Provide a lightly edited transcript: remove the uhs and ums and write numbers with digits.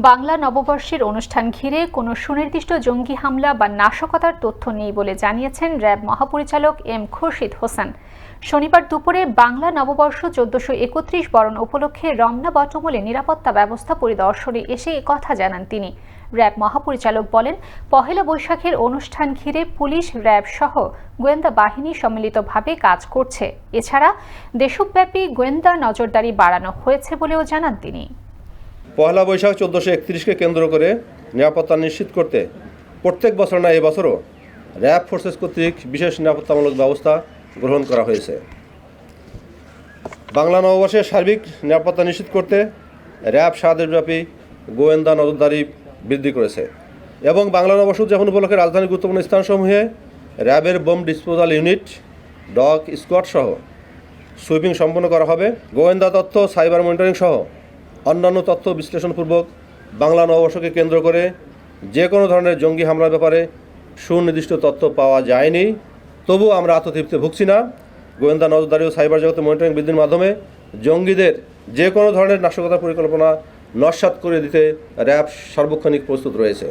বাংলা নববর্ষের অনুষ্ঠান ঘিরে কোনো সুনির্দিষ্ট জঙ্গি হামলা বা নাশকতার তথ্য নেই বলে জানিয়েছেন র্যাব মহাপরিচালক এম খুরশিদ হোসেন। শনিবার দুপুরে বাংলা নববর্ষ ১৪৩১ বরণ উপলক্ষে রমনা বটমূলে নিরাপত্তা ব্যবস্থা পরিদর্শনে এসে একথা জানান তিনি। র্যাব মহাপরিচালক বলেন, পহেলা বৈশাখের অনুষ্ঠান ঘিরে পুলিশ, র্যাব সহ গোয়েন্দা বাহিনী সম্মিলিতভাবে কাজ করছে। এছাড়া দেশব্যাপী গোয়েন্দা নজরদারি বাড়ানো হয়েছে বলেও জানান তিনি। পহেলা বৈশাখ ১৪৩১কে কেন্দ্র করে নিরাপত্তা নিশ্চিত করতে প্রত্যেক বছর না এবছরও র্যাব ফোর্সেস কর্তৃক বিশেষ নিরাপত্তামূলক ব্যবস্থা গ্রহণ করা হয়েছে। বাংলা নববর্ষের সার্বিক নিরাপত্তা নিশ্চিত করতে র্যাব সারা দেশব্যাপী গোয়েন্দা নজরদারি বৃদ্ধি করেছে এবং বাংলা নববর্ষ উদযাপন উপলক্ষে রাজধানীর গুরুত্বপূর্ণ স্থানসমূহে র্যাবের bomb disposal unit, dog squad সহ সুইপিং সম্পন্ন করা হবে। গোয়েন্দা তথ্য, সাইবার মনিটরিং সহ অন্যান্য তথ্য বিশ্লেষণপূর্বক বাংলা নববর্ষকে কেন্দ্র করে যে কোনো ধরনের জঙ্গি হামলার ব্যাপারে সুনির্দিষ্ট তথ্য পাওয়া যায়নি। তবু আমরা আত্মতৃপ্তি ভুগছি না। গোয়েন্দা নজরদারি ও সাইবার জগতে মনিটরিং বৃদ্ধির মাধ্যমে জঙ্গিদের যে কোনো ধরনের নাশকতার পরিকল্পনা নস্যাৎ করে দিতে র্যাব সার্বক্ষণিক প্রস্তুত রয়েছে।